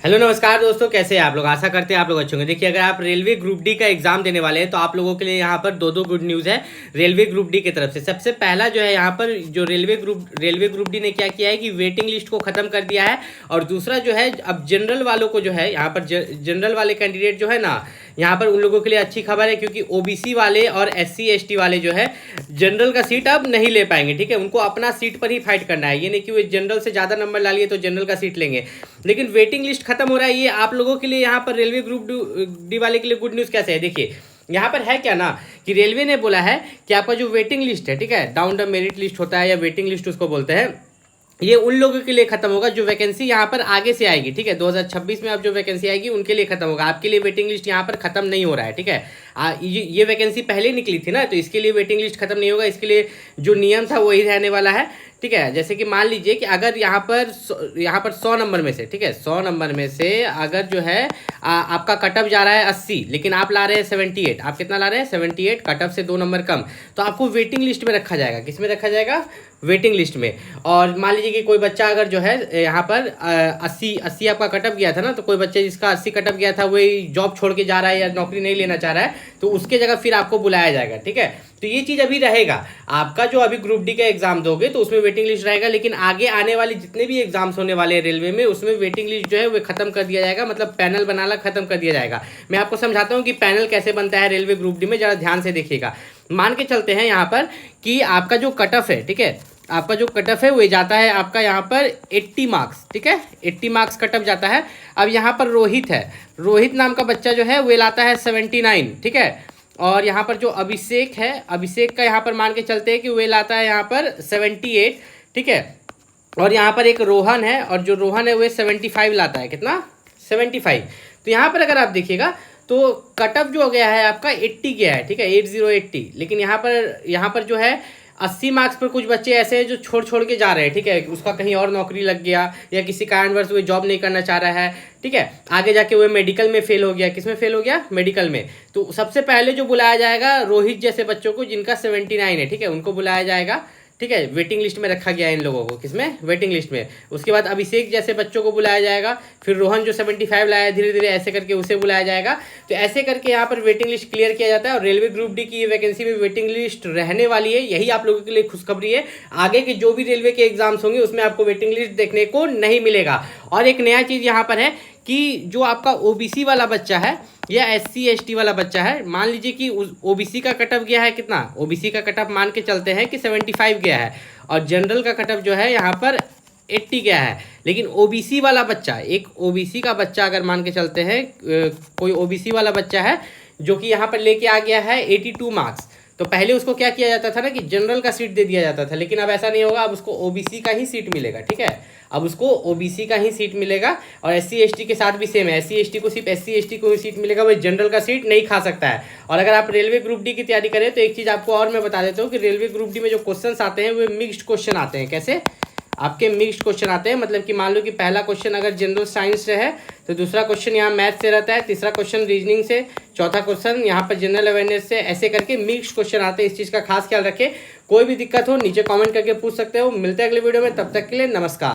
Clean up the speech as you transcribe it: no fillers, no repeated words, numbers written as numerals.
Hello नमस्कार दोस्तों, कैसे हैं आप लोग। आशा करते हैं आप लोग अच्छे होंगे। देखिए, अगर आप रेलवे ग्रुप डी का एग्जाम देने वाले हैं तो आप लोगों के लिए यहाँ पर दो गुड न्यूज़ है रेलवे ग्रुप डी की तरफ से। सबसे पहला जो है यहाँ पर जो रेलवे ग्रुप डी ने क्या किया है कि वेटिंग लिस्ट को खत्म कर दिया है। और दूसरा जो है, अब जनरल वालों को जो है यहाँ पर जनरल वाले कैंडिडेट जो है ना, यहाँ पर उन लोगों के लिए अच्छी खबर है, क्योंकि ओबीसी वाले और एससी एसटी वाले जो है जनरल का सीट अब नहीं ले पाएंगे। ठीक है, उनको अपना सीट पर ही फाइट करना है। ये नहीं कि वो जनरल से ज़्यादा नंबर ला लिए तो जनरल का सीट लेंगे। लेकिन वेटिंग लिस्ट खत्म हो रहा है, ये आप लोगों के लिए यहाँ पर रेलवे ग्रुप डी वाले के लिए गुड न्यूज़ कैसे है। देखिए, यहाँ पर है क्या ना कि रेलवे ने बोला है कि आपका जो वेटिंग लिस्ट है, ठीक है, डाउन द मेरिट लिस्ट होता है या वेटिंग लिस्ट उसको बोलते हैं, ये उन लोगों के लिए खत्म होगा जो वैकेंसी यहाँ पर आगे से आएगी। ठीक है, 2026 में अब जो वैकेंसी आएगी उनके लिए खत्म होगा। आपके लिए वेटिंग लिस्ट यहाँ पर खत्म नहीं हो रहा है। ठीक है, ये वैकेंसी पहले निकली थी ना, तो इसके लिए वेटिंग लिस्ट खत्म नहीं होगा। इसके लिए जो नियम था वही रहने वाला है। ठीक है, जैसे कि मान लीजिए कि अगर यहाँ पर 100 नंबर में से, ठीक है, 100 नंबर में से अगर जो है आपका कटअप जा रहा है 80, लेकिन आप ला रहे हैं 78, आप कितना ला रहे हैं 78, कटअप से 2 नंबर कम, तो आपको वेटिंग लिस्ट में रखा जाएगा। किस में रखा जाएगा? वेटिंग लिस्ट में। और मान लीजिए कि कोई बच्चा अगर जो है यहाँ पर 80 आपका कटअप गया था ना, तो कोई बच्चे जिसका 80 कटअप गया था वही जॉब छोड़ के जा रहा है या नौकरी नहीं लेना चाह रहा है, तो उसके जगह फिर आपको बुलाया जाएगा। ठीक है, तो ये चीज़ अभी रहेगा। आपका जो अभी ग्रुप डी का एग्जाम दोगे तो उसमें वेटिंग लिस्ट रहेगा, लेकिन आगे आने वाले जितने भी एग्जाम्स होने वाले हैं रेलवे में, उसमें वेटिंग लिस्ट जो है वो खत्म कर दिया जाएगा, मतलब पैनल बनाना खत्म कर दिया जाएगा। मैं आपको समझाता हूँ कि पैनल कैसे बनता है रेलवे ग्रुप डी में, जरा ध्यान से देखिएगा। मान के चलते हैं यहाँ पर कि आपका जो कटअप है, ठीक है, आपका जो कटअप है वो जाता है आपका यहाँ पर 80 मार्क्स। ठीक है, 80 मार्क्स कटअप जाता है। अब यहाँ पर रोहित है, रोहित नाम का बच्चा जो है वो लाता है 79। ठीक है, और यहाँ पर जो अभिषेक है, अभिषेक का यहाँ पर मान के चलते हैं कि वो लाता है यहाँ पर 78। ठीक है, और यहाँ पर एक रोहन है, और जो रोहन है वो 75 लाता है। कितना? 75। तो यहाँ पर अगर आप देखिएगा तो कटअप जो हो गया है आपका 80 गया है। ठीक है, 80, लेकिन यहाँ पर जो है 80 मार्क्स पर कुछ बच्चे ऐसे हैं जो छोड़ के जा रहे हैं। ठीक है, उसका कहीं और नौकरी लग गया या किसी कारणवश वो जॉब नहीं करना चाह रहा है। ठीक है, आगे जाके वो मेडिकल में फेल हो गया। किस में फेल हो गया? मेडिकल में। तो सबसे पहले जो बुलाया जाएगा रोहित जैसे बच्चों को जिनका 79 है, ठीक है, उनको बुलाया जाएगा। ठीक है, वेटिंग लिस्ट में रखा गया है इन लोगों को। किसमें? वेटिंग लिस्ट में। उसके बाद अभिषेक जैसे बच्चों को बुलाया जाएगा, फिर रोहन जो 75 लाया धीरे धीरे ऐसे करके उसे बुलाया जाएगा। तो ऐसे करके यहाँ पर वेटिंग लिस्ट क्लियर किया जाता है। और रेलवे ग्रुप डी की वैकेंसी में वेटिंग लिस्ट रहने वाली है, यही आप लोगों के लिए खुशखबरी है। आगे के जो भी रेलवे के एग्जाम्स होंगे उसमें आपको वेटिंग लिस्ट देखने को नहीं मिलेगा। और एक नया चीज़ यहाँ पर है कि जो आपका ओबीसी वाला बच्चा है या एससी एसटी वाला बच्चा है, मान लीजिए कि ओबीसी का कटअप गया है कितना? ओबीसी का कटअप मान के चलते हैं कि 75 गया है, और जनरल का कटअप जो है यहाँ पर 80 गया है। लेकिन ओबीसी वाला बच्चा, एक ओबीसी का बच्चा अगर मान के चलते हैं, कोई ओबीसी वाला बच्चा है जो कि यहाँ पर लेके आ गया है 82 मार्क्स, तो पहले उसको क्या किया जाता था ना कि जनरल का सीट दे दिया जाता था, लेकिन अब ऐसा नहीं होगा। अब उसको ओबीसी का ही सीट मिलेगा। ठीक है, अब उसको ओबीसी का ही सीट मिलेगा। और एससी एसटी के साथ भी सेम है, एससी एसटी को सिर्फ एससी एसटी को ही सीट मिलेगा, वो जनरल का सीट नहीं खा सकता है। और अगर आप रेलवे ग्रुप डी की तैयारी करें तो एक चीज़ आपको और मैं बता देता हूँ कि रेलवे ग्रुप डी में जो क्वेश्चन आते हैं वो मिक्स्ड क्वेश्चन आते हैं। कैसे? आपके मिक्स्ड क्वेश्चन आते हैं, मतलब कि मान लो कि पहला क्वेश्चन अगर जनरल साइंस से है तो दूसरा क्वेश्चन यहाँ मैथ से रहता है, तीसरा क्वेश्चन रीजनिंग से, चौथा क्वेश्चन यहाँ पर जनरल अवेयरनेस से, ऐसे करके मिक्स्ड क्वेश्चन आते हैं। इस चीज़ का खास ख्याल रखें। कोई भी दिक्कत हो नीचे कमेंट करके पूछ सकते हो। मिलते हैं अगले वीडियो में, तब तक के लिए नमस्कार।